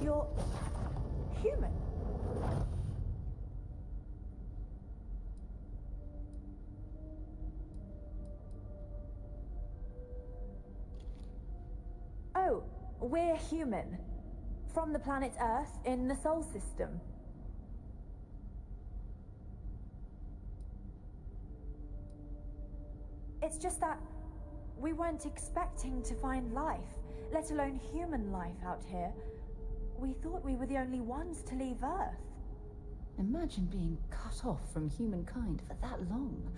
You're human. Oh, we're human. From the planet Earth in the Sol system. It's just that we weren't expecting to find life, let alone human life out here. We thought we were the only ones to leave Earth. Imagine being cut off from humankind for that long.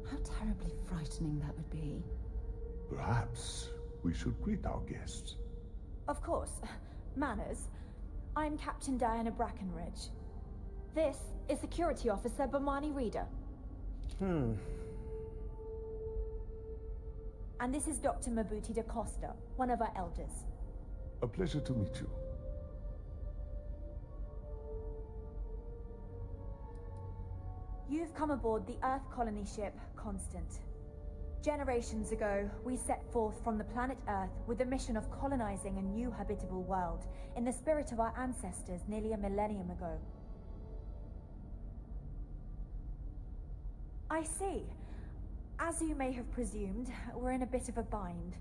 How terribly frightening that would be. Perhaps we should greet our guests. Of course. Manners. I'm Captain Diana Brackenridge. This is Security Officer Bomani Reader. And this is Dr. Mabuti da Costa, one of our elders. A pleasure to meet you. You've come aboard the Earth colony ship Constant. Generations ago, we set forth from the planet Earth with the mission of colonizing a new habitable world in the spirit of our ancestors nearly a millennium ago. I see. As you may have presumed, we're in a bit of a bind.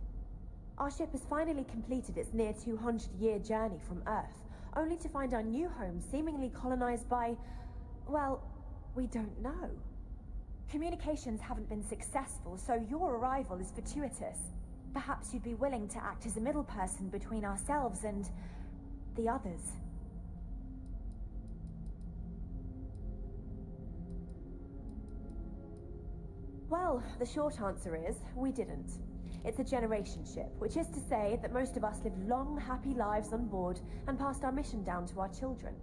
Our ship has finally completed its near 200-year journey from Earth, only to find our new home seemingly colonized by, well, we don't know. Communications haven't been successful, so your arrival is fortuitous. Perhaps you'd be willing to act as a middle person between ourselves and the others. Well, the short answer is, we didn't. It's a generation ship, which is to say that most of us lived long, happy lives on board and passed our mission down to our children.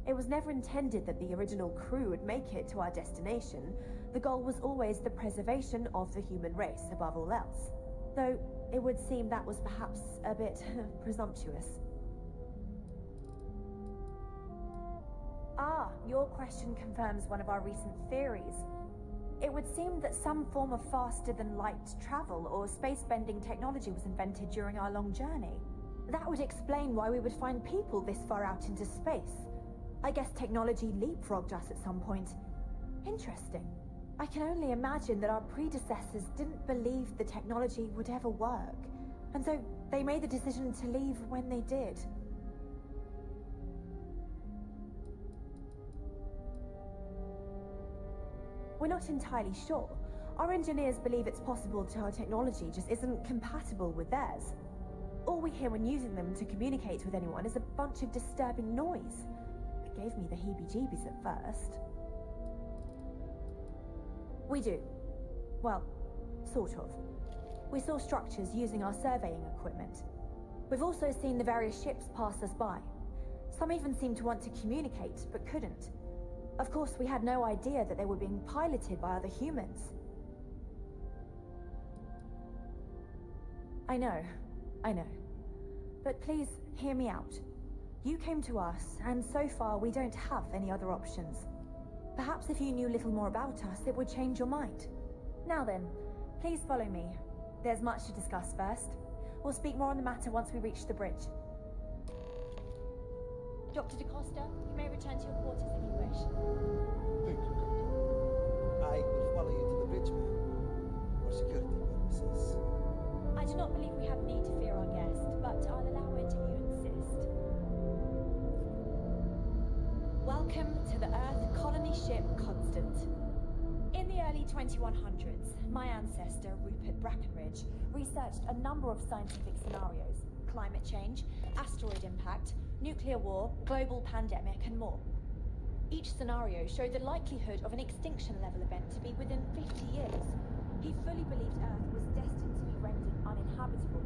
It was never intended that the original crew would make it to our destination. The goal was always the preservation of the human race above all else. Though, it would seem that was perhaps a bit presumptuous. Ah, your question confirms one of our recent theories. It would seem that some form of faster-than-light travel or space-bending technology was invented during our long journey. That would explain why we would find people this far out into space. I guess technology leapfrogged us at some point. Interesting. I can only imagine that our predecessors didn't believe the technology would ever work, and so they made the decision to leave when they did. We're not entirely sure. Our engineers believe it's possible that our technology just isn't compatible with theirs. All we hear when using them to communicate with anyone is a bunch of disturbing noise. It gave me the heebie-jeebies at first. We do. Well, sort of. We saw structures using our surveying equipment. We've also seen the various ships pass us by. Some even seemed to want to communicate, but couldn't. Of course, we had no idea that they were being piloted by other humans. I know. But please, hear me out. You came to us, and so far we don't have any other options. Perhaps if you knew little more about us, it would change your mind. Now then, please follow me. There's much to discuss first. We'll speak more on the matter once we reach the bridge. Dr. DaCosta, you may return to your quarters if you wish. Thank you, Captain. I will follow you to the bridge, ma'am, for security purposes. I do not believe we have need to fear our guest, but I'll allow it if you insist. Welcome to the Earth colony ship Constant. In the early 2100s, my ancestor, Rupert Brackenridge, researched a number of scientific scenarios: climate change, asteroid impact, nuclear war, global pandemic, and more. Each scenario showed the likelihood of an extinction-level event to be within 50 years. He fully believed Earth was destined to be rendered uninhabitable.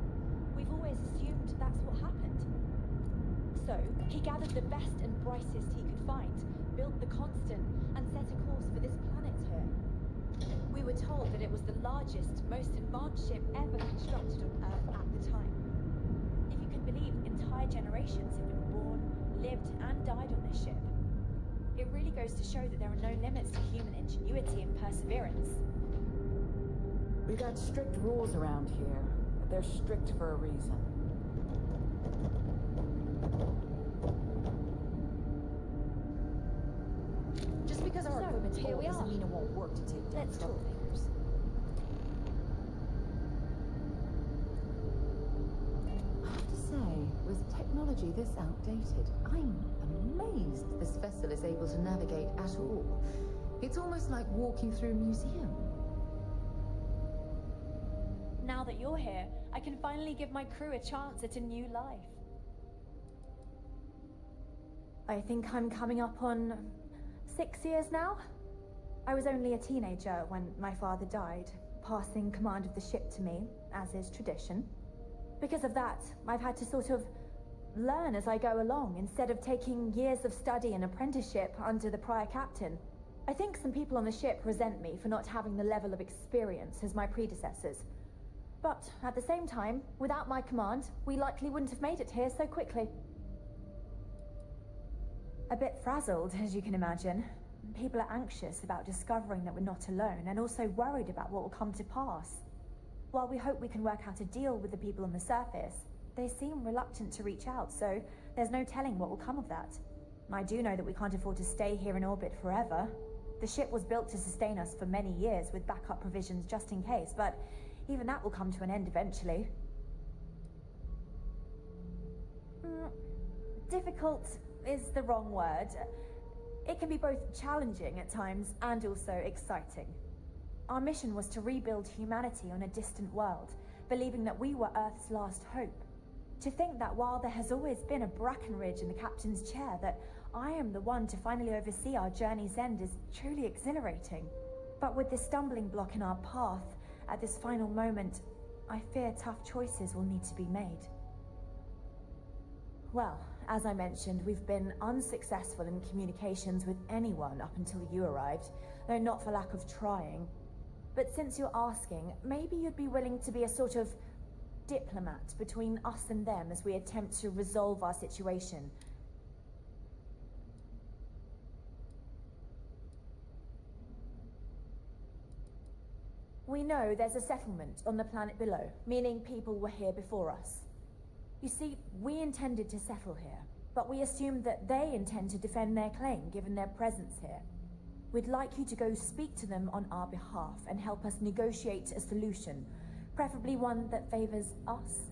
We've always assumed that's what happened. So, he gathered the best and brightest he could find, built the Constant, and set a course for this planet here. We were told that it was the largest, most advanced ship ever constructed on Earth at the time. If you can believe, entire generations have been born, lived, and died on this ship. It really goes to show that there are no limits to human ingenuity and perseverance. We got strict rules around here, but they're strict for a reason. because our So, equipment's here old we doesn't are. mean it won't work to take down Let's talk. troublemakers. I have to say, with technology this outdated, I'm amazed this vessel is able to navigate at all. It's almost like walking through a museum. Now that you're here, I can finally give my crew a chance at a new life. I think I'm coming up on 6 years now. I was only a teenager when my father died, passing command of the ship to me, as is tradition. Because of that, I've had to sort of learn as I go along, instead of taking years of study and apprenticeship under the prior captain. I think some people on the ship resent me for not having the level of experience as my predecessors. But at the same time, without my command, we likely wouldn't have made it here so quickly. A bit frazzled, as you can imagine. People are anxious about discovering that we're not alone, and also worried about what will come to pass. While we hope we can work out a deal with the people on the surface, they seem reluctant to reach out, so there's no telling what will come of that. I do know that we can't afford to stay here in orbit forever. The ship was built to sustain us for many years with backup provisions just in case, but even that will come to an end eventually. Difficult is the wrong word. It can be both challenging at times and also exciting. Our mission was to rebuild humanity on a distant world, believing that we were Earth's last hope. To think that while there has always been a Brackenridge in the captain's chair, that I am the one to finally oversee our journey's end is truly exhilarating. But with this stumbling block in our path, at this final moment, I fear tough choices will need to be made. Well, as I mentioned, we've been unsuccessful in communications with anyone up until you arrived, though not for lack of trying. But since you're asking, maybe you'd be willing to be a sort of diplomat between us and them as we attempt to resolve our situation. We know there's a settlement on the planet below, meaning people were here before us. You see, we intended to settle here, but we assumed that they intend to defend their claim given their presence here. We'd like you to go speak to them on our behalf and help us negotiate a solution, preferably one that favors us.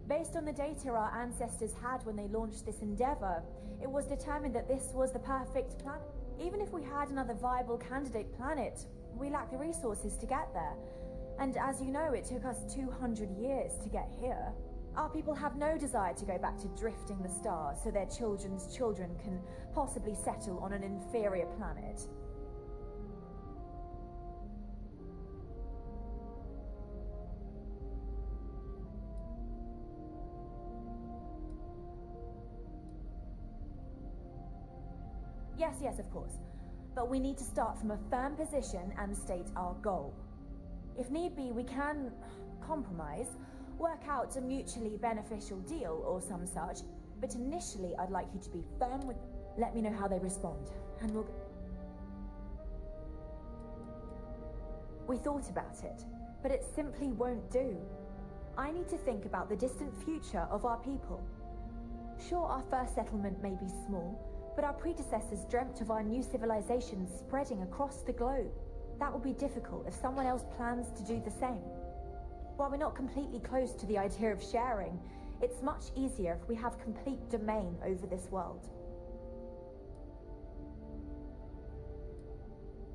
Based on the data our ancestors had when they launched this endeavor, it was determined that this was the perfect planet. Even if we had another viable candidate planet, we lack the resources to get there. And as you know, it took us 200 years to get here. Our people have no desire to go back to drifting the stars so their children's children can possibly settle on an inferior planet. Yes, of course. But we need to start from a firm position and state our goal. If need be, we can compromise, work out a mutually beneficial deal or some such, but initially I'd like you to be firm with... Let me know how they respond, and we'll... We thought about it, but it simply won't do. I need to think about the distant future of our people. Sure, our first settlement may be small, but our predecessors dreamt of our new civilization spreading across the globe. That will be difficult if someone else plans to do the same. While we're not completely close to the idea of sharing, it's much easier if we have complete domain over this world.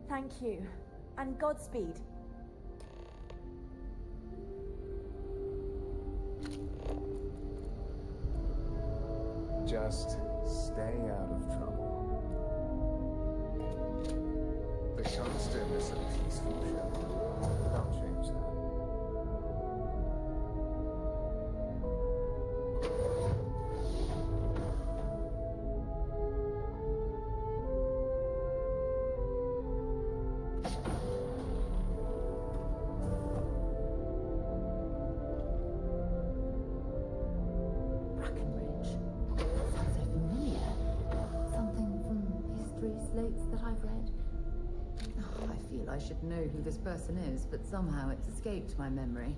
Thank you, and Godspeed. Just stay out of trouble. The Constant is a peaceful ship. Don't change that. Brackenridge. Sounds so familiar. Something from history slates that I've read. Oh, I feel I should know who this person is, but somehow it's escaped my memory.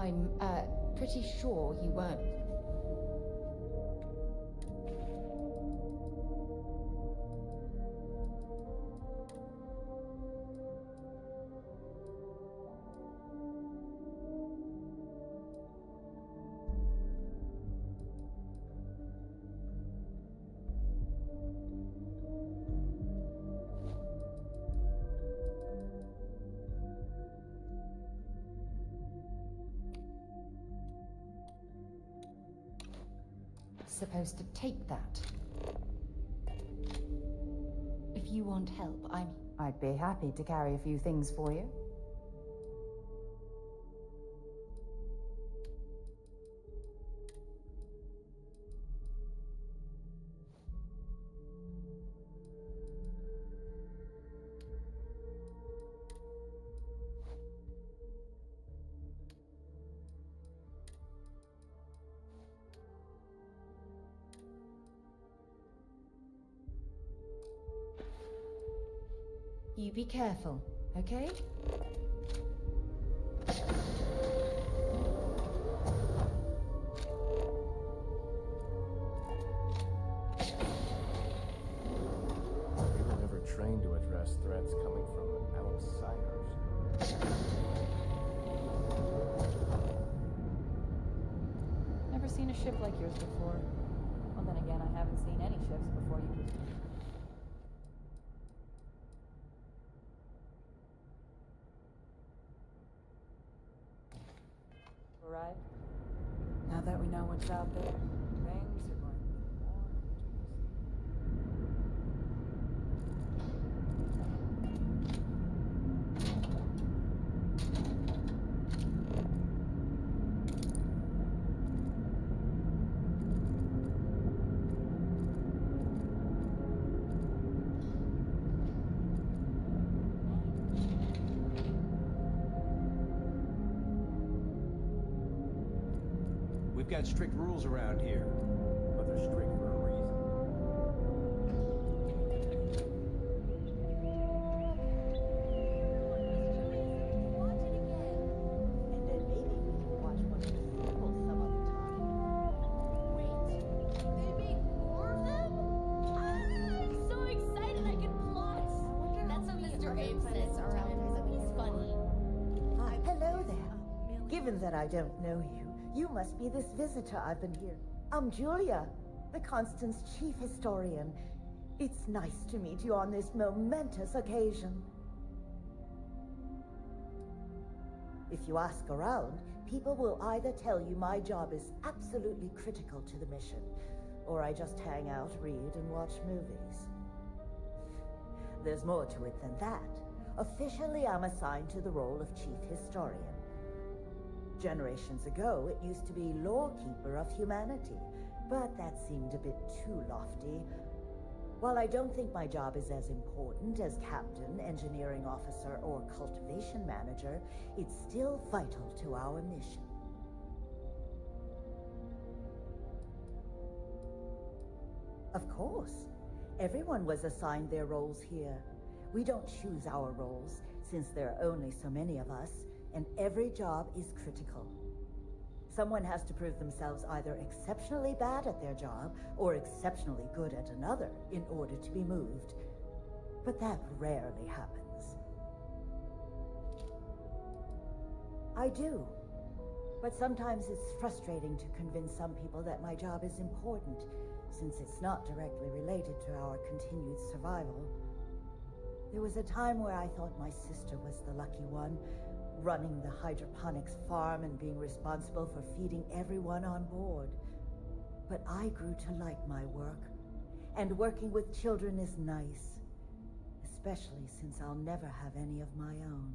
I'm, pretty sure you weren't. Supposed to take that. If you want help, I'd be happy to carry a few things for you. You be careful, okay? We were never trained to address threats coming from outsiders. Never seen a ship like yours before. Well, then again, I haven't seen any ships before you. Right? Now that we know what's out there, things are going to be more We've got strict rules around here. But they're strict for a reason. And then maybe we can watch one of the sequels some other time. Wait, they made more of them? I'm so excited I can plot. That's what Mr. Abe says around here. He's funny. Hello there. Given that I don't know you, you must be this visitor I've been here. I'm Julia, the Constant's chief historian. It's nice to meet you on this momentous occasion. If you ask around, people will either tell you my job is absolutely critical to the mission, or I just hang out, read, and watch movies. There's more to it than that. Officially, I'm assigned to the role of chief historian. Generations ago, it used to be lawkeeper of humanity, but that seemed a bit too lofty. While I don't think my job is as important as captain, engineering officer, or cultivation manager, it's still vital to our mission. Of course. Everyone was assigned their roles here. We don't choose our roles, since there are only so many of us, and every job is critical. Someone has to prove themselves either exceptionally bad at their job or exceptionally good at another in order to be moved. But that rarely happens. I do. But sometimes it's frustrating to convince some people that my job is important, since it's not directly related to our continued survival. There was a time where I thought my sister was the lucky one, running the hydroponics farm and being responsible for feeding everyone on board. But I grew to like my work, and working with children is nice, especially since I'll never have any of my own.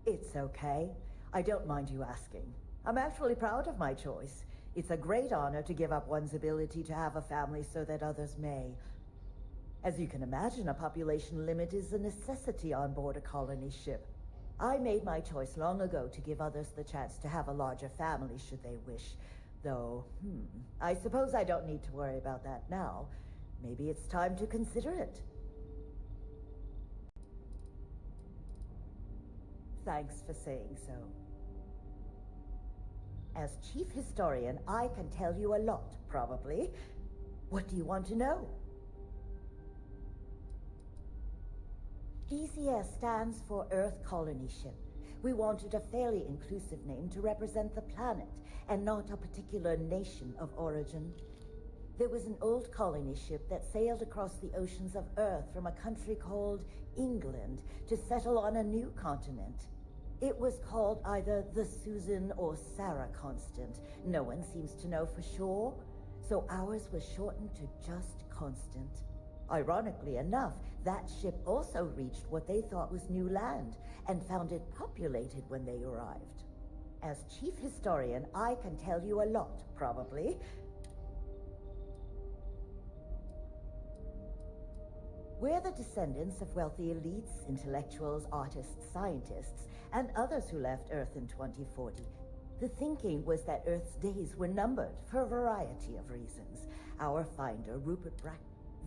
It's okay. I don't mind you asking. I'm actually proud of my choice. It's a great honor to give up one's ability to have a family so that others may. As you can imagine, a population limit is a necessity on board a colony ship. I made my choice long ago to give others the chance to have a larger family should they wish. Though, I suppose I don't need to worry about that now. Maybe it's time to consider it. Thanks for saying so. As chief historian, I can tell you a lot, probably. What do you want to know? ECS stands for Earth Colony Ship. We wanted a fairly inclusive name to represent the planet, and not a particular nation of origin. There was an old colony ship that sailed across the oceans of Earth from a country called England to settle on a new continent. It was called either the Susan or Sarah Constant. No one seems to know for sure, so ours was shortened to just Constant. Ironically enough, that ship also reached what they thought was new land, and found it populated when they arrived. As chief historian, I can tell you a lot, probably. We're the descendants of wealthy elites, intellectuals, artists, scientists, and others who left Earth in 2040. The thinking was that Earth's days were numbered for a variety of reasons. Our finder, Rupert Bracken,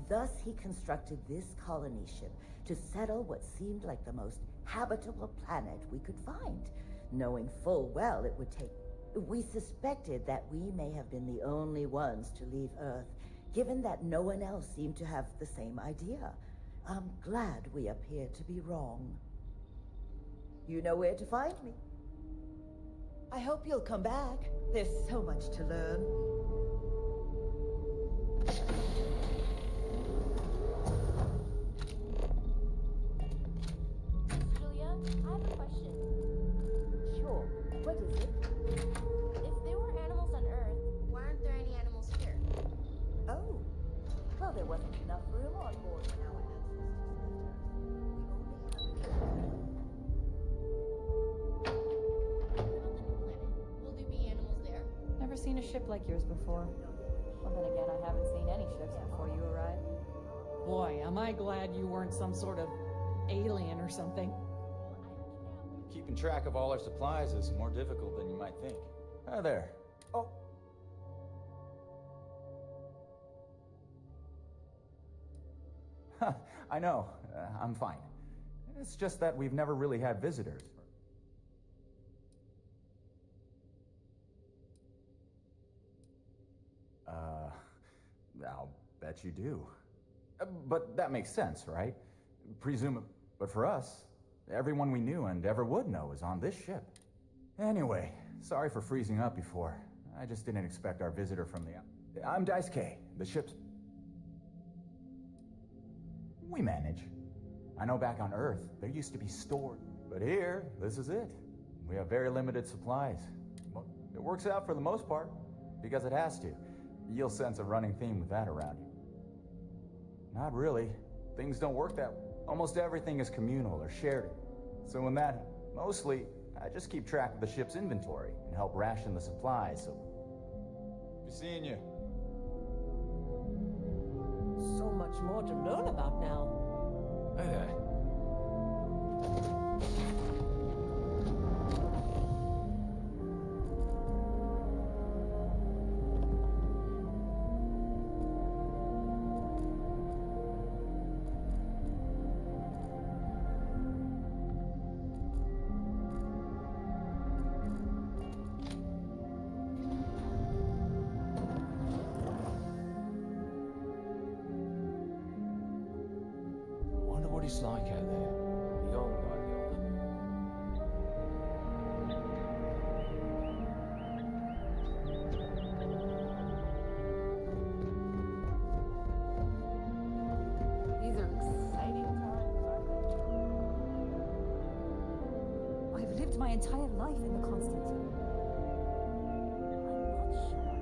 thus he constructed this colony ship to settle what seemed like the most habitable planet we could find, knowing full well it would take... We suspected that we may have been the only ones to leave Earth, given that no one else seemed to have the same idea. I'm glad we appear to be wrong. You know where to find me. I hope you'll come back. There's so much to learn. Julia, I have a question. Sure. What is it? If there were animals on Earth, why aren't there any animals here? Oh. Well, there wasn't enough room on board when our ancestors left Earth. What about the new planet? Will there be animals there? Never seen a ship like yours before. Well, then again, I haven't seen any ships before you arrived. Boy, am I glad you weren't some sort of alien or something. Keeping track of all our supplies is more difficult than you might think. Hi there. Oh. I know. I'm fine. It's just that we've never really had visitors. I'll bet you do. But that makes sense, right? But for us, everyone we knew and ever would know is on this ship. Anyway, sorry for freezing up before. I just didn't expect our visitor from the... I'm Dice K, the ship's... We manage. I know back on Earth, there used to be stored. But here, this is it. We have very limited supplies. Well, it works out for the most part, because it has to. You'll sense a running theme with that around you. Not really. Things don't work that way. Almost everything is communal or shared. So in that, mostly, I just keep track of the ship's inventory and help ration the supplies, so... Be seeing you. So much more to learn about now. Hi there. Wonder what it's like out there. Beyond our help. These are exciting times, aren't they? I've lived my entire life in the Constant. I'm not sure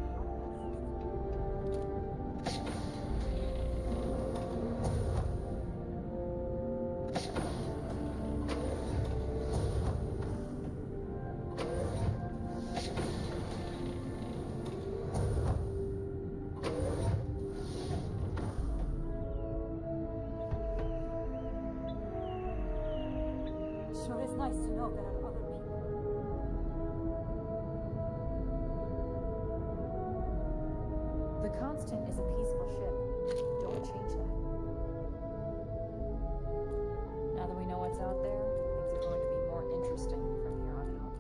Sure is nice to know there are other people. The Constant is a peaceful ship. Don't change that. Now that we know what's out there, things are going to be more interesting from here on out.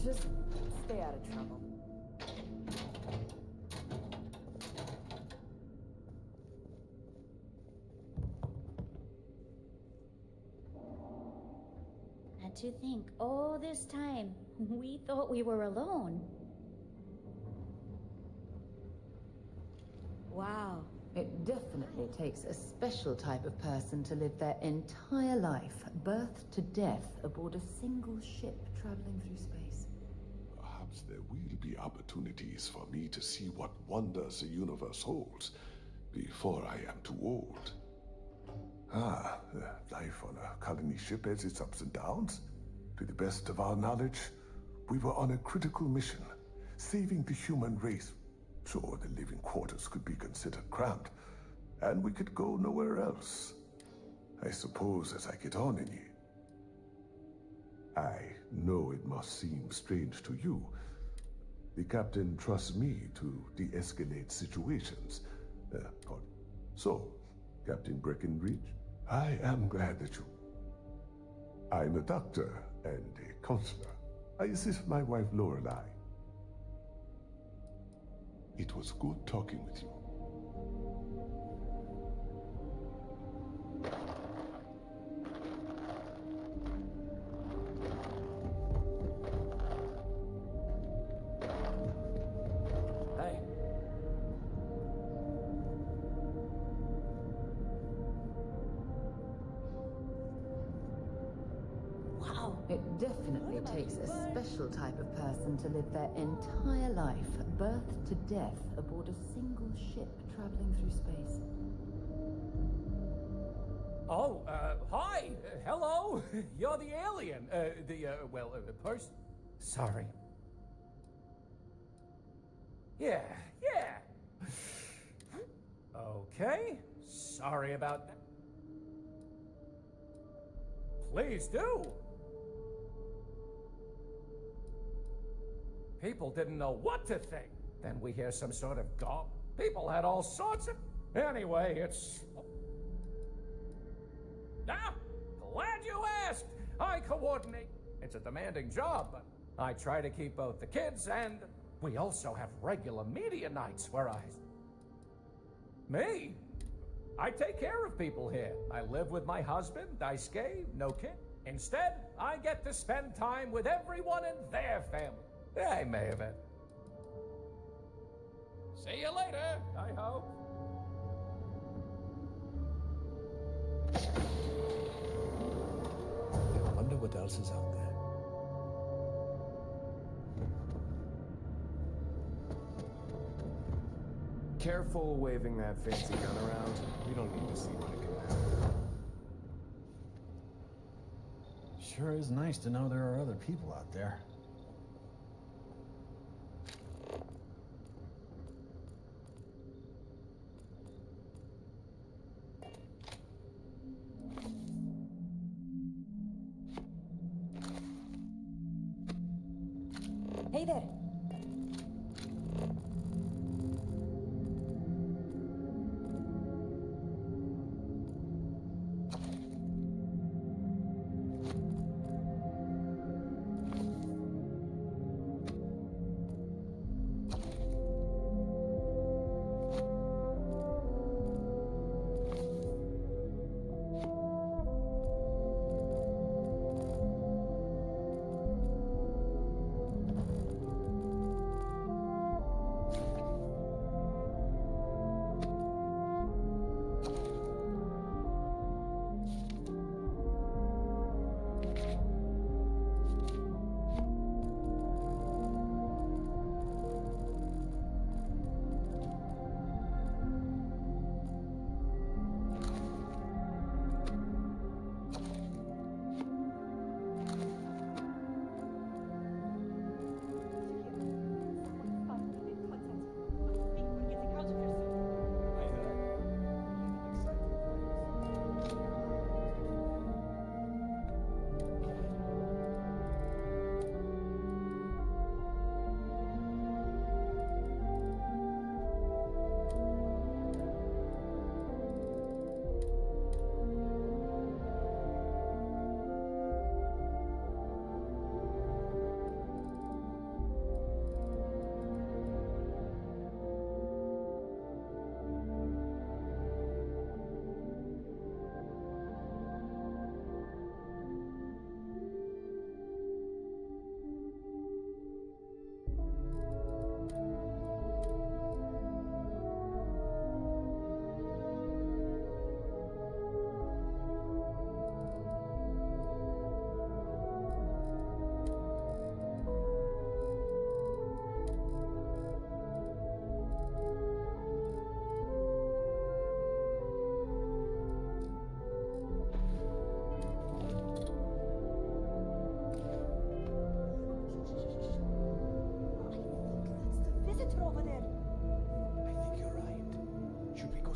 Just stay out of trouble. And to think, all this time, we thought we were alone. Wow. It definitely takes a special type of person to live their entire life, birth to death, aboard a single ship traveling through space. Perhaps there will be opportunities for me to see what wonders the universe holds before I am too old. Life on a colony ship has its ups and downs. To the best of our knowledge, we were on a critical mission, saving the human race. Sure, the living quarters could be considered cramped, and we could go nowhere else. I suppose as I get on in here. I know it must seem strange to you. The captain trusts me to de-escalate situations. So, Captain Breckenridge, I am glad that you... I'm a doctor and a counselor. I assist my wife Lorelei. It was good talking with you. Hey. Wow. It definitely takes a special type of person to live their entire life, birth to death, aboard a single ship traveling through space. Oh, hi! Hello! You're the alien! Person? Sorry. Yeah. Okay, sorry about that. Please do! People didn't know what to think. Then we hear some sort of gawp. People had all sorts of... Anyway, it's... Ah, glad you asked! I coordinate. It's a demanding job, but I try to keep both the kids and... We also have regular media nights where I... Me? I take care of people here. I live with my husband, I skate, no kid. Instead, I get to spend time with everyone in their family. I may have it. See you later, I hope. I wonder what else is out there. Careful waving that fancy gun around. We don't need to see what it can do. Sure is nice to know there are other people out there. Hey there.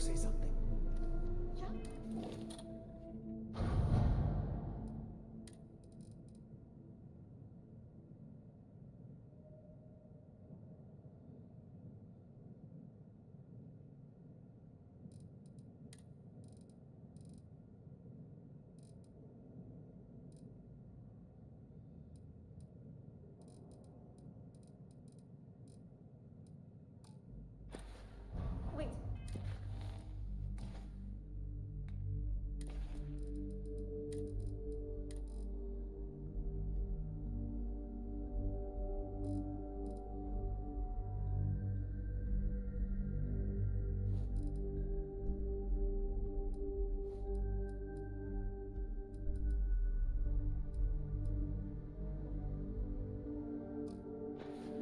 say something. Wait.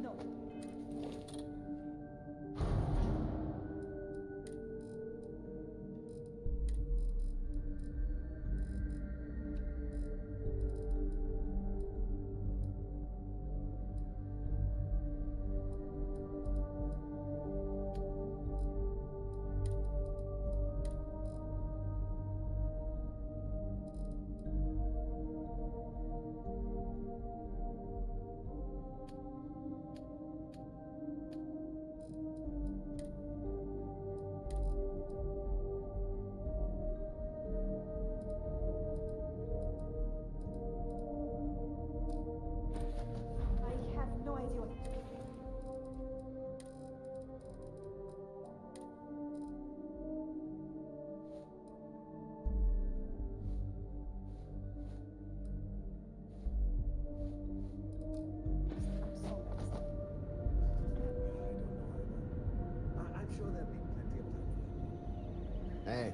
No. I have no idea what. I'm sure there'll be plenty of time. Hey.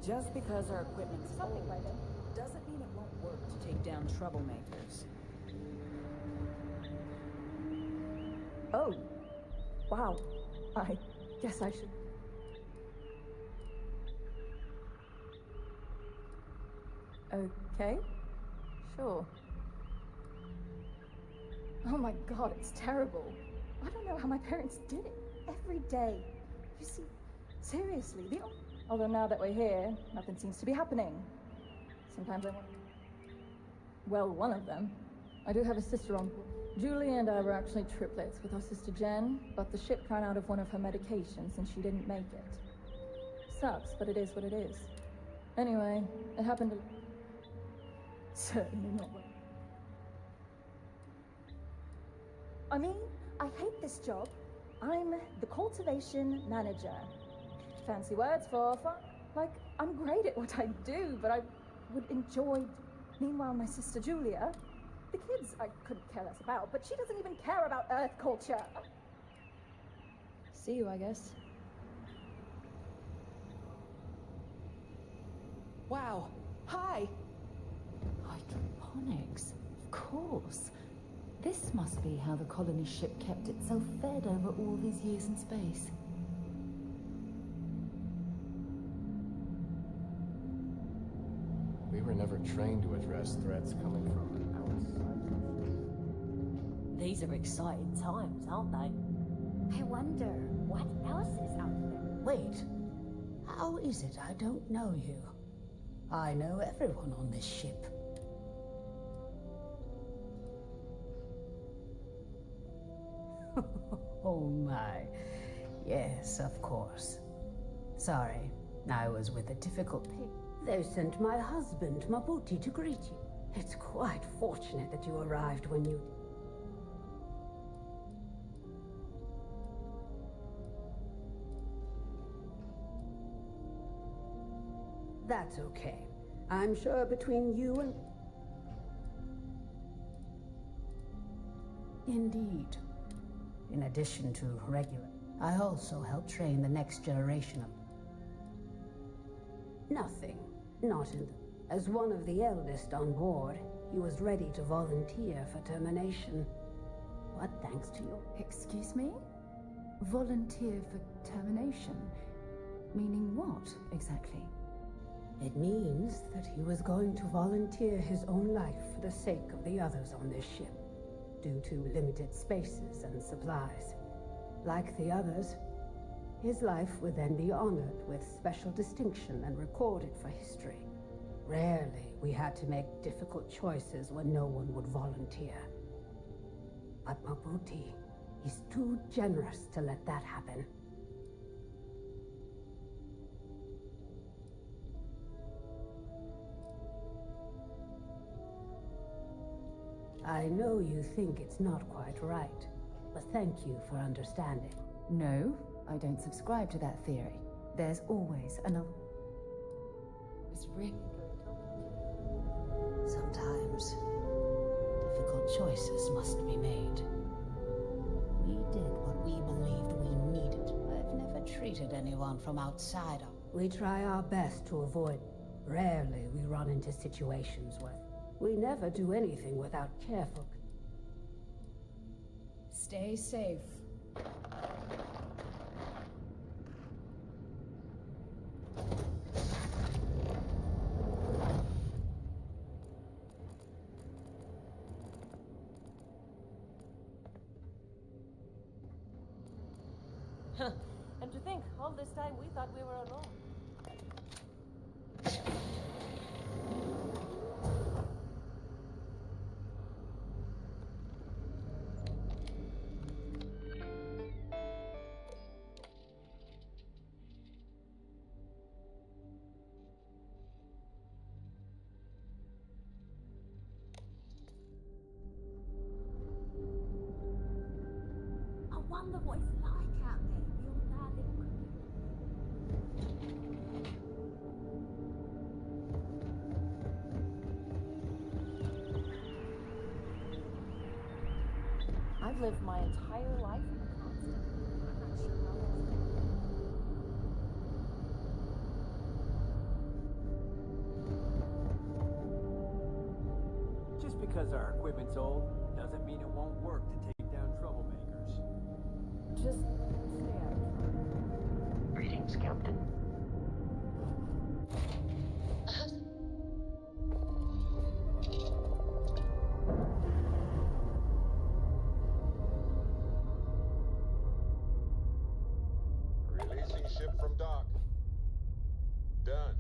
Just because our equipment's Something old like that. doesn't mean it won't work to take down troublemakers. Oh. Wow. I guess I should. Okay. Sure. Oh my god, it's terrible. I don't know how my parents did it. Every day. You see, seriously, although now that we're here, nothing seems to be happening. Sometimes I wonder. Well, one of them. I do have a sister on board. Julie and I were actually triplets with our sister Jen, but the ship ran out of one of her medications and she didn't make it. Sucks, but it is what it is. Anyway, it happened to... Certainly not well. I mean, I hate this job. I'm the cultivation manager. Fancy words for fun. Like, I'm great at what I do, but I would enjoy... Meanwhile, my sister Julia, the kids I couldn't care less about, but she doesn't even care about Earth culture. See you, I guess. Wow. Hi. Hydroponics, of course. This must be how the colony ship kept itself fed over all these years in space. We were never trained to address threats coming from outside. These are exciting times, aren't they? I wonder, what else is out there? Wait. How is it I don't know you? I know everyone on this ship. Oh my. Yes, of course. Sorry, I was with a difficult pig. They sent my husband, Mabuti, to greet you. It's quite fortunate that you arrived when you... That's okay. I'm sure between you and... Indeed. In addition to regular, I also help train the next generation of... Nothing. Not in the... As one of the eldest on board, he was ready to volunteer for termination. But thanks to your... Excuse me? Volunteer for termination? Meaning what, exactly? It means that he was going to volunteer his own life for the sake of the others on this ship, due to limited spaces and supplies. Like the others, His life would then be honored with special distinction and recorded for history. Rarely we had to make difficult choices when no one would volunteer. But Mabuti, he's too generous to let that happen. I know you think it's not quite right, but thank you for understanding. No, I don't subscribe to that theory. There's always another. It's really sometimes difficult choices must be made. We did what we believed we needed. I've never treated anyone from outside. We try our best to avoid. Rarely we run into situations where we never do anything without careful. Stay safe. And to think, all this time we thought we were alone. I wonder what it's like out there beyond that little I've lived my entire life in the constant. I'm not sure how else to. Just because our equipment's old doesn't mean it won't work to take down troublemakers. Just stay out of trouble. Greetings, Captain. Releasing ship from dock. Done.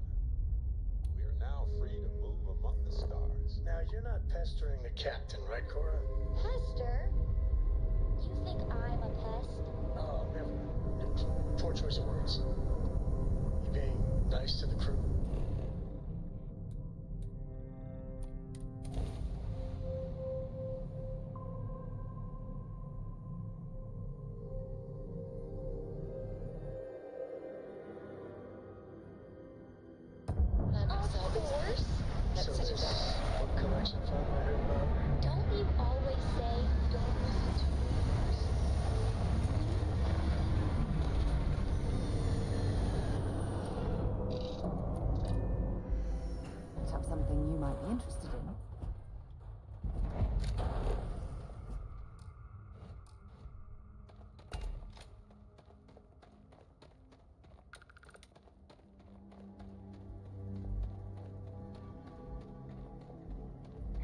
We are now free to move among the stars. Now, you're not pestering the captain, right, Cora? Pester? You think I'm a pest? Oh, never. Poor choice of words. You being nice to the crew. Of course. So this book collection fund I heard about? Don't you always say don't listen to rumors? Picked up something you might be interested in.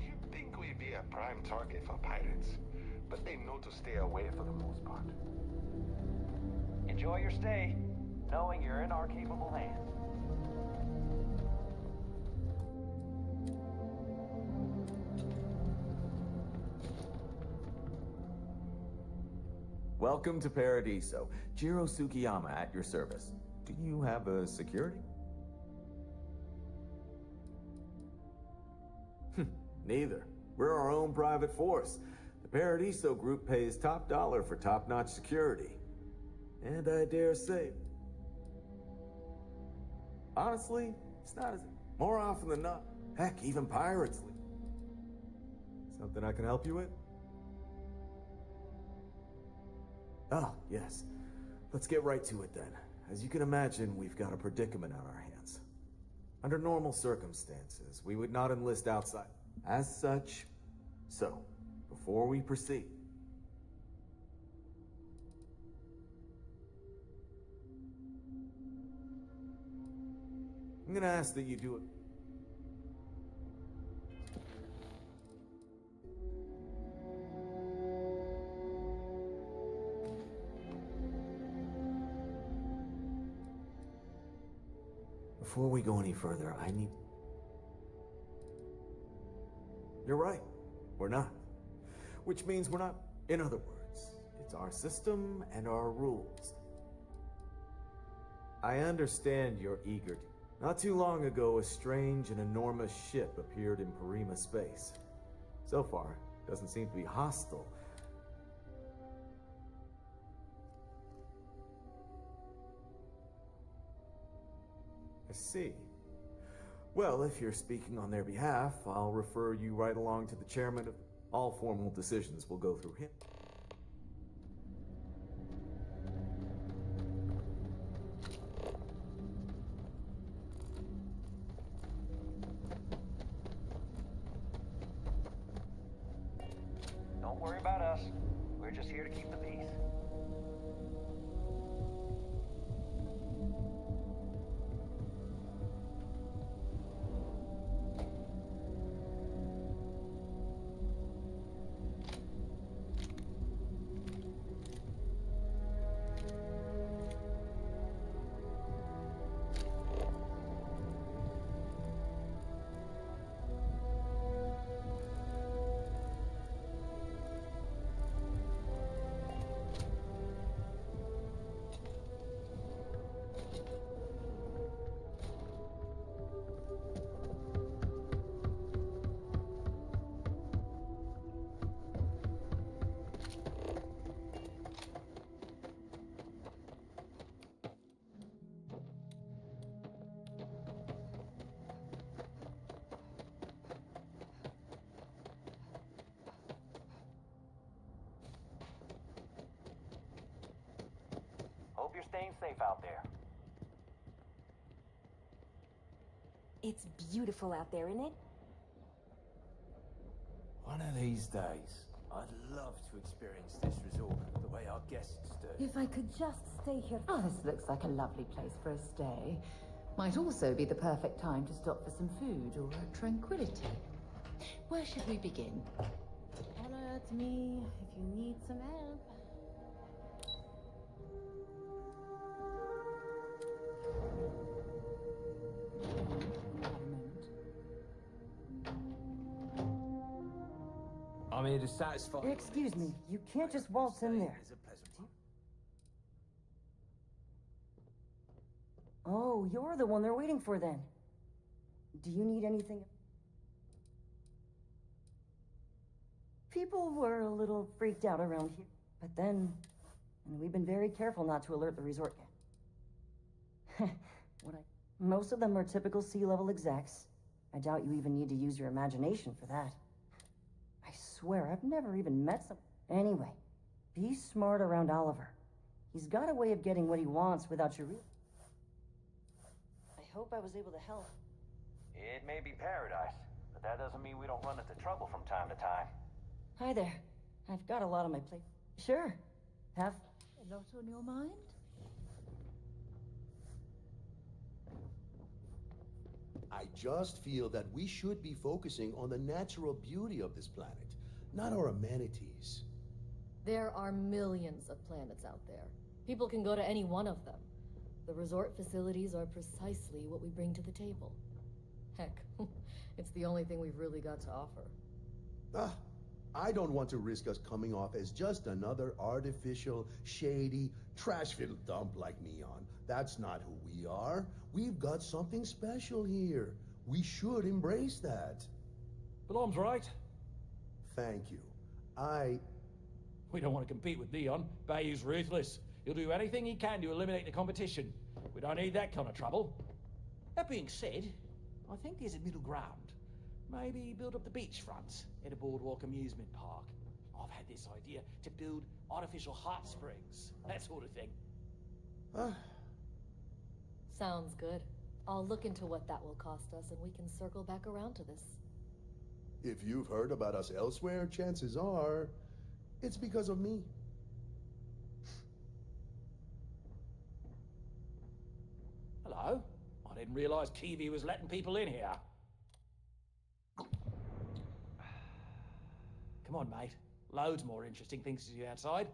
You'd think we'd be a prime target for pirates, but they know to stay away for the most part. Enjoy your stay, knowing you're in our capable hands. Welcome to Paradiso. Jiro Tsukiyama at your service. Do you have a security? Neither. We're our own private force. The Paradiso group pays top dollar for top-notch security. And I dare say, honestly, it's not as... More often than not, heck, even pirates leave. Something I can help you with? Oh, yes. Let's get right to it then. As you can imagine, we've got a predicament on our hands. Under normal circumstances, we would not enlist outside. As such, so, before we proceed, I'm gonna ask that you do it. Before we go any further, I need... You're right. We're not. Which means we're not. In other words, it's our system and our rules. I understand you're eager to... Not too long ago, a strange and enormous ship appeared in Parima space. So far, it doesn't seem to be hostile. I see. Well, if you're speaking on their behalf, I'll refer you right along to the chairman of... All formal decisions will go through him. Don't worry about us. We're just here to keep the peace. Hope you're staying safe out there. It's beautiful out there, isn't it? One of these days, I'd love to experience this resort the way our guests do. If I could just stay here. Oh, this looks like a lovely place for a stay. Might also be the perfect time to stop for some food or tranquility. Where should we begin? Holler at me if you need some help. I'm here to satisfy... Excuse me, you can't just waltz in there. Is a pleasant one. Oh, you're the one they're waiting for then. Do you need anything? People were a little freaked out around here, but then... And we've been very careful not to alert the resort yet. Most of them are typical sea-level execs. I doubt you even need to use your imagination for that. I swear, I've never even met some... Anyway, be smart around Oliver. He's got a way of getting what he wants without you I hope I was able to help. It may be paradise, but that doesn't mean we don't run into trouble from time to time. Hi there. I've got a lot on my plate. Sure. Have A lot on your mind? I just feel that we should be focusing on the natural beauty of this planet, not our amenities. There are millions of planets out there. People can go to any one of them. The resort facilities are precisely what we bring to the table. Heck, it's the only thing we've really got to offer. I don't want to risk us coming off as just another artificial, shady, trash-filled dump like Neon. That's not who we are. We've got something special here. We should embrace that. Blom's right. Thank you. We don't want to compete with Neon. Bayou's ruthless. He'll do anything he can to eliminate the competition. We don't need that kind of trouble. That being said, I think there's a middle ground. Maybe build up the beachfront in a boardwalk amusement park. I've had this idea to build artificial hot springs, that sort of thing. Sounds good. I'll look into what that will cost us and we can circle back around to this. If you've heard about us elsewhere, chances are it's because of me. Hello? I didn't realize Kiwi was letting people in here. Come on, mate. Loads more interesting things to do outside.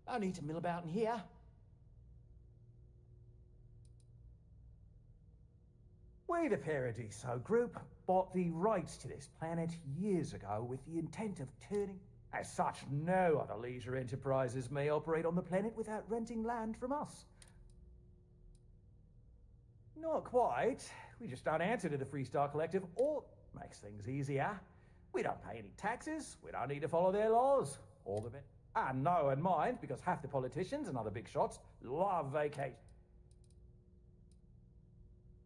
No need to mill about in here. We, the Paradiso Group, bought the rights to this planet years ago with the intent of turning... As such, no other leisure enterprises may operate on the planet without renting land from us. Not quite. We just don't answer to the Freestar Collective, or makes things easier. We don't pay any taxes, we don't need to follow their laws. All of it. And no one mind, because half the politicians and other big shots love vacation.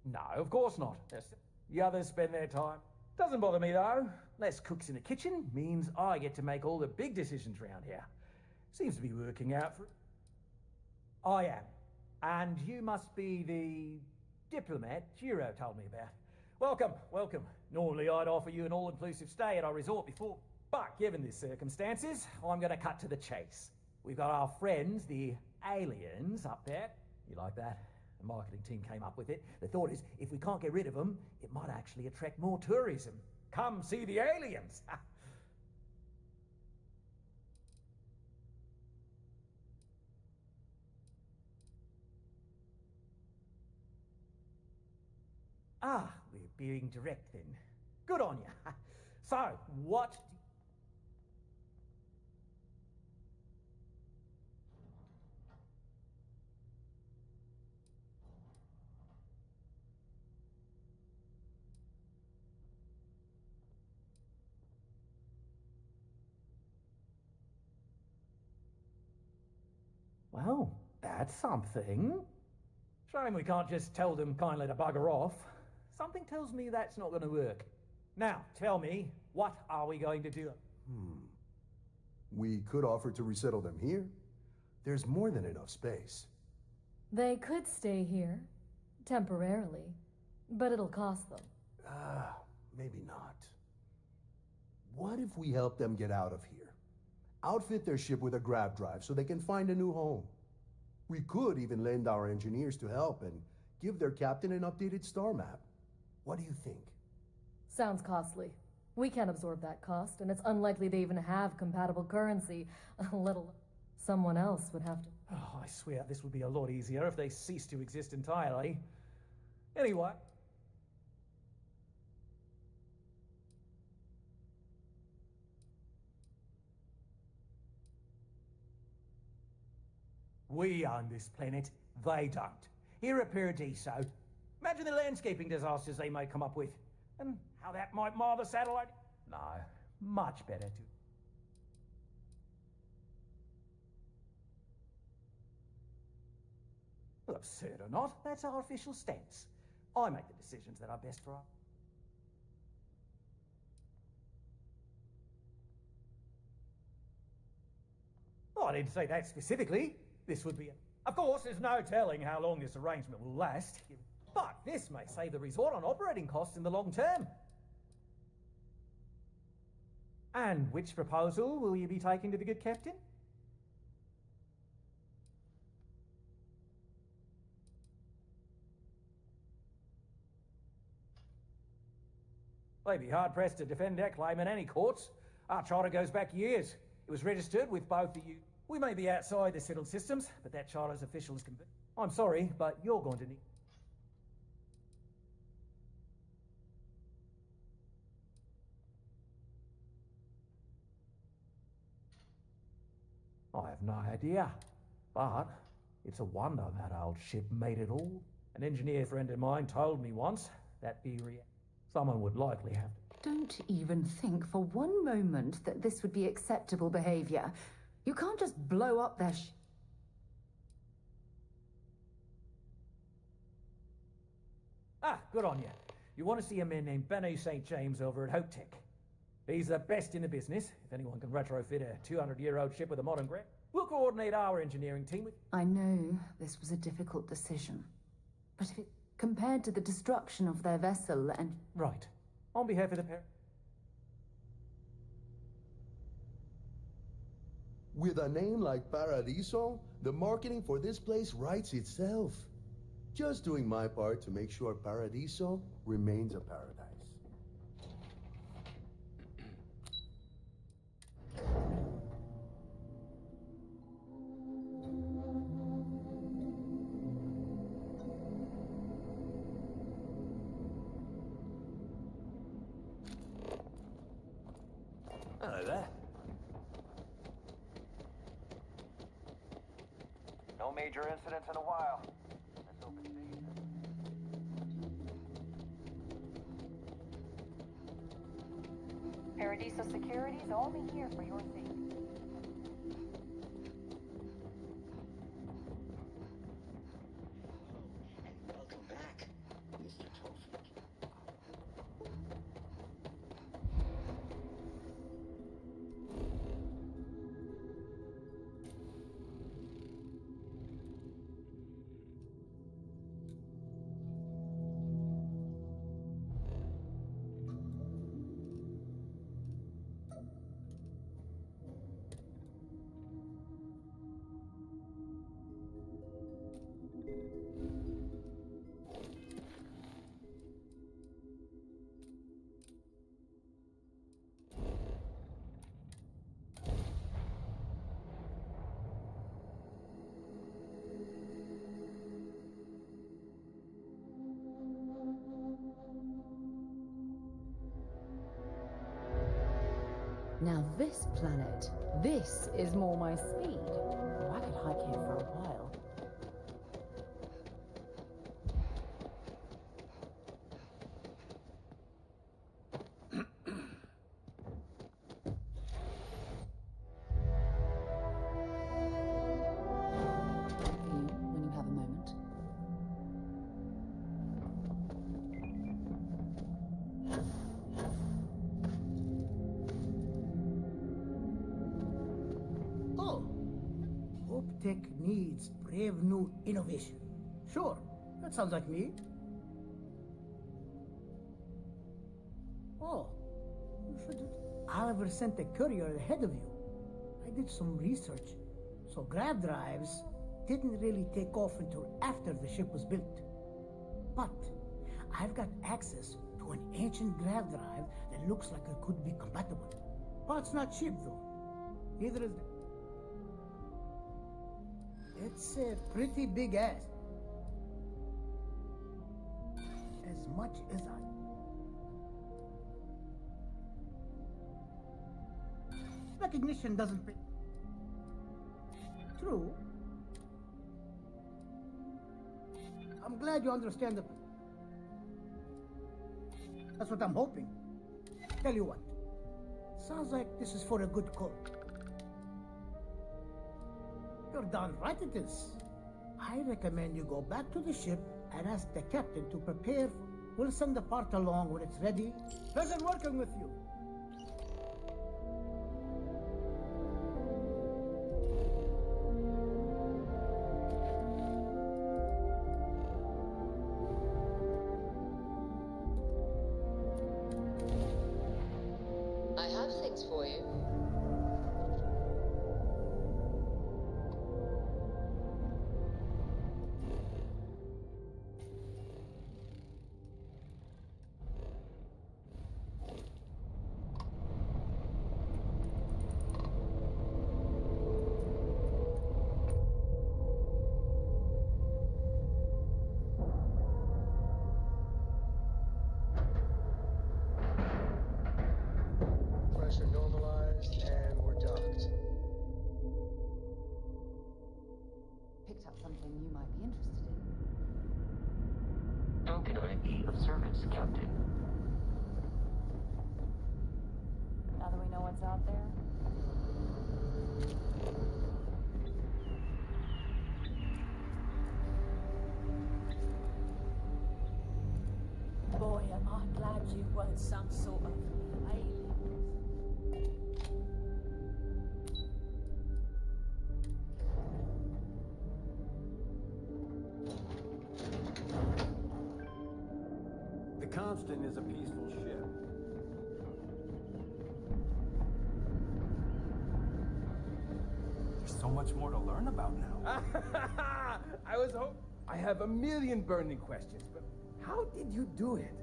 No, of course not. The others spend their time. Doesn't bother me though. Less cooks in the kitchen means I get to make all the big decisions around here. Seems to be working out for... I am. And you must be the diplomat Jiro told me about. Welcome, welcome. Normally I'd offer you an all-inclusive stay at our resort before, but given the circumstances, I'm gonna cut to the chase. We've got our friends, the aliens, up there. You like that? The marketing team came up with it. The thought is, if we can't get rid of them, it might actually attract more tourism. Come see the aliens! Ah, we're being direct then. Good on you. So, what... Well, that's something. Shame we can't just tell them kindly to bugger off. Something tells me that's not going to work. Now, tell me, what are we going to do? We could offer to resettle them here. There's more than enough space. They could stay here, temporarily, but it'll cost them. Maybe not. What if we help them get out of here? Outfit their ship with a grab drive so they can find a new home. We could even lend our engineers to help and give their captain an updated star map. What do you think? Sounds costly. We can't absorb that cost, and it's unlikely they even have compatible currency, little someone else would have to... Oh, I swear this would be a lot easier if they ceased to exist entirely. Anyway... We own this planet, they don't. Here at Paradiso, imagine the landscaping disasters they may come up with, and how that might mar the satellite. No, much better to... Well, absurd or not, that's our official stance. I make the decisions that are best for us. Oh, I didn't say that specifically. This would be a... Of course, there's no telling how long this arrangement will last, but this may save the resort on operating costs in the long term. And which proposal will you be taking to the good captain? They'd be hard-pressed to defend their claim in any courts. Our charter goes back years. It was registered with both the... We may be outside the settled systems, but that charter's officials can... I'm sorry, but you're going to need... I have no idea, but it's a wonder that old ship made it all. An engineer friend of mine told me once that someone would likely have to... Don't even think for one moment that this would be acceptable behavior. You can't just blow up their Good on you. You want to see a man named Benny St. James over at Hope Tech. He's the best in the business. If anyone can retrofit a 200-year-old ship with a modern grip, we'll coordinate our engineering team with... I know this was a difficult decision, but if it compared to the destruction of their vessel and... Right. On behalf of the pair... With a name like Paradiso, the marketing for this place writes itself. Just doing my part to make sure Paradiso remains a paradise. No major incidents in a while. Let's hope it stays. Paradiso Security's only here for your safety. Welcome back, Mr. Tolford. Now this planet, this is more my speed. Oh, I could hike here for a while. When you have a moment. Oh, Hope Tech needs brave new innovation. Sure, that sounds like me. Oh, you should. Oliver sent a courier ahead of you. I did some research. So grav drives didn't really take off until after the ship was built. But I've got access to an ancient grav drive that looks like it could be compatible. Part's not cheap though. Neither is that. It's a pretty big ass. As much as I. Recognition doesn't pay. True. I'm glad you understand the. That's what I'm hoping. Tell you what. Sounds like this is for a good cause. You're darn right it is. I recommend you go back to the ship and ask the captain to prepare. We'll send the part along when it's ready. Pleasure working with you. I have things for you. Pressure normalized, and we're docked. Picked up something you might be interested in. Token ID of service, Captain. Now that we know what's out there, boy, am I glad you weren't some sort of alien. The Constant is a peaceful ship. There's so much more to learn about now. I have a million burning questions, but how did you do it?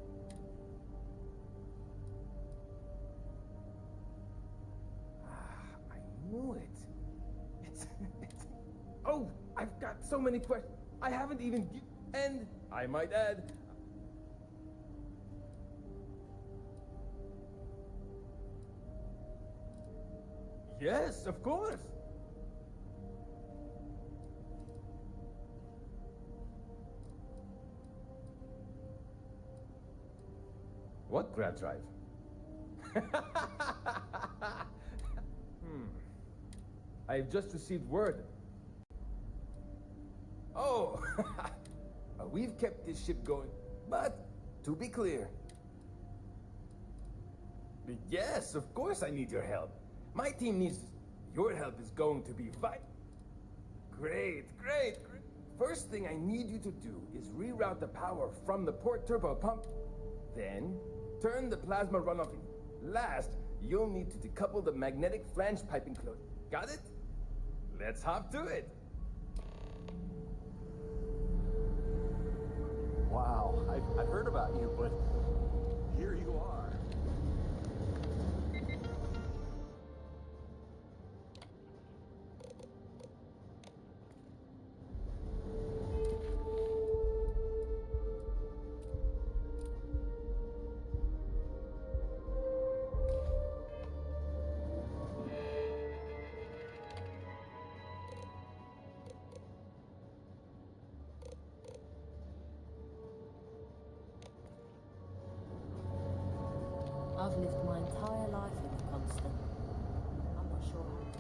I knew it. Oh, I've got so many questions. I haven't even and I might add, yes, of course. What grab drive? I've just received word. Oh, we've kept this ship going. But, to be clear. Yes, of course I need your help. My team needs... Your help is going to be vital. Great. First thing I need you to do is reroute the power from the port turbo pump. Then, turn the plasma runoff in. Last, you'll need to decouple the magnetic flange piping closure. Got it? Let's hop to it. Wow, I've heard about you, but here you are. I've lived my entire life in the constant. I'm not sure how to.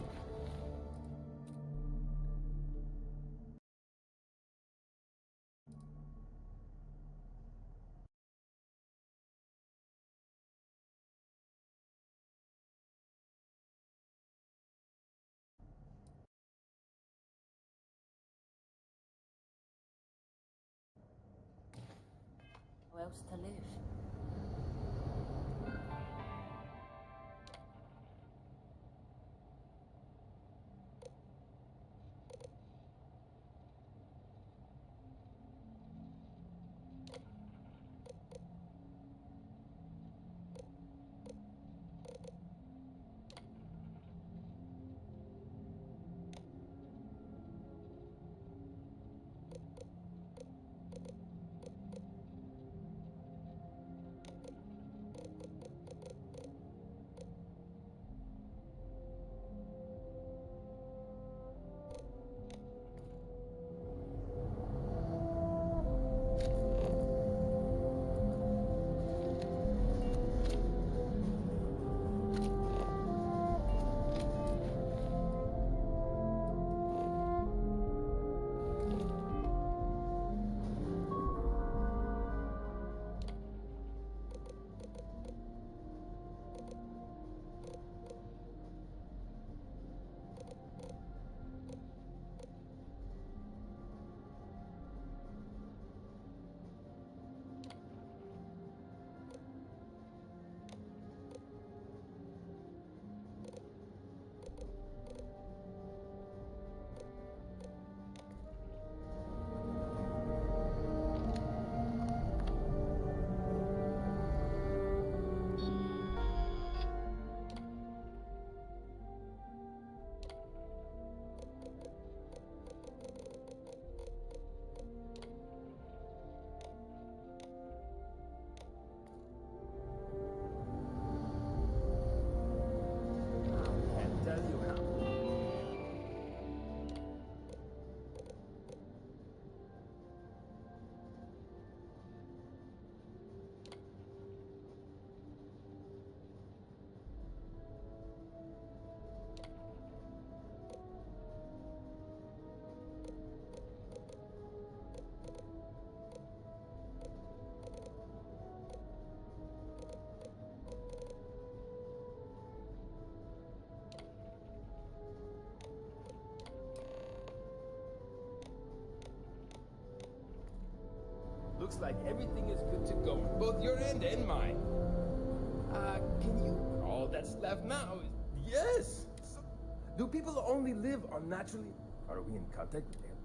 How else to live? Looks like everything is good to go on both your end and mine. Can you... All that's left now is... Yes! So, do people only live on naturally... Are we in contact with them?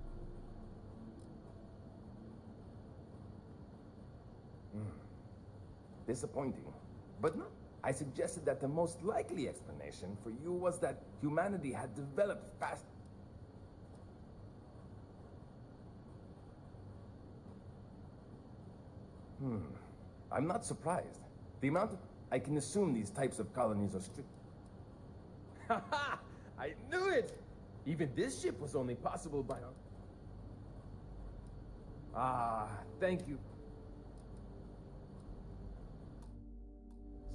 Disappointing. But no. I suggested that the most likely explanation for you was that humanity had developed fast... I'm not surprised. The amount of... I can assume these types of colonies are strict. Haha! I knew it! Even this ship was only possible by our... thank you.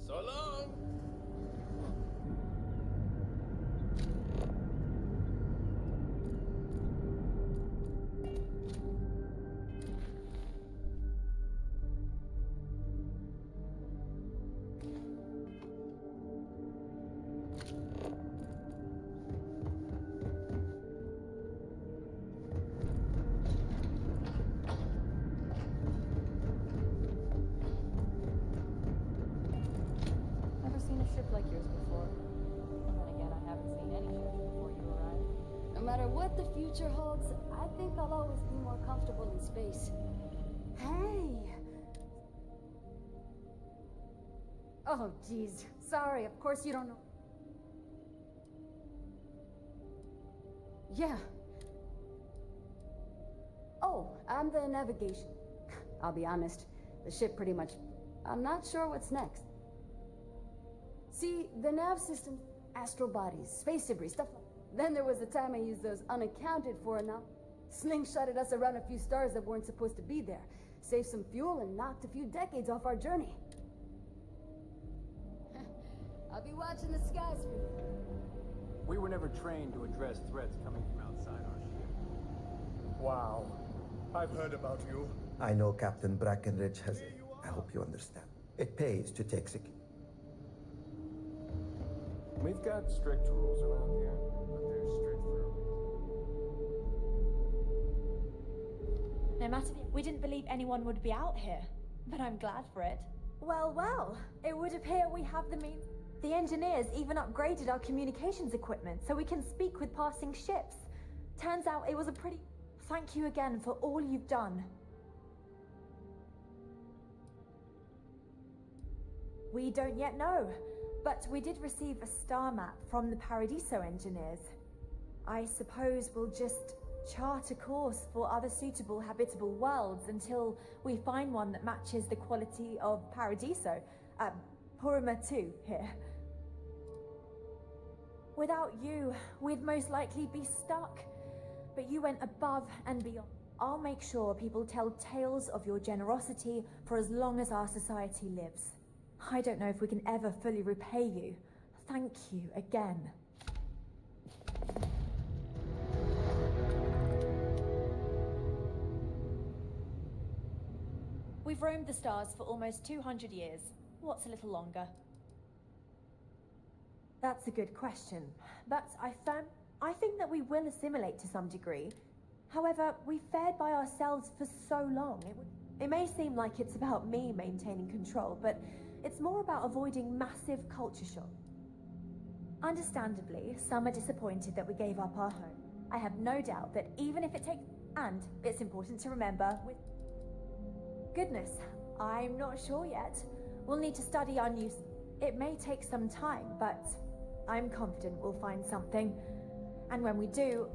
So long! Never seen a ship like yours before. And then again, I haven't seen any ships before you arrived. No matter what the future holds, I think I'll always be more comfortable in space. Hey! Oh, geez. Sorry, of course you don't know. Yeah. Oh, I'm the navigation. I'll be honest, the ship pretty much... I'm not sure what's next. See, the nav system, astral bodies, space debris, stuff like... Then there was a time I used those unaccounted for enough. Slingshotted us around a few stars that weren't supposed to be there. Saved some fuel and knocked a few decades off our journey. I'll be watching the skies for you. We were never trained to address threats coming from outside our ship. Wow. I've heard about you. I know Captain Brackenridge has it. I hope you understand. It pays to take security. We've got strict rules around here, but they're strict for a reason. No matter, we didn't believe anyone would be out here, but I'm glad for it. Well, well, it would appear we have the means. The engineers even upgraded our communications equipment so we can speak with passing ships. Turns out it was a pretty... Thank you again for all you've done. We don't yet know, but we did receive a star map from the Paradiso engineers. I suppose we'll just chart a course for other suitable habitable worlds until we find one that matches the quality of Paradiso. Purima 2 here. Without you, we'd most likely be stuck. But you went above and beyond. I'll make sure people tell tales of your generosity for as long as our society lives. I don't know if we can ever fully repay you. Thank you again. We've roamed the stars for almost 200 years. What's a little longer? That's a good question, but I think that we will assimilate to some degree. However, we've fared by ourselves for so long. It may seem like it's about me maintaining control, but it's more about avoiding massive culture shock. Understandably, some are disappointed that we gave up our home. I have no doubt that even if it takes... And it's important to remember with... Goodness, I'm not sure yet. We'll need to study our new... It may take some time, but I'm confident we'll find something. And when we do,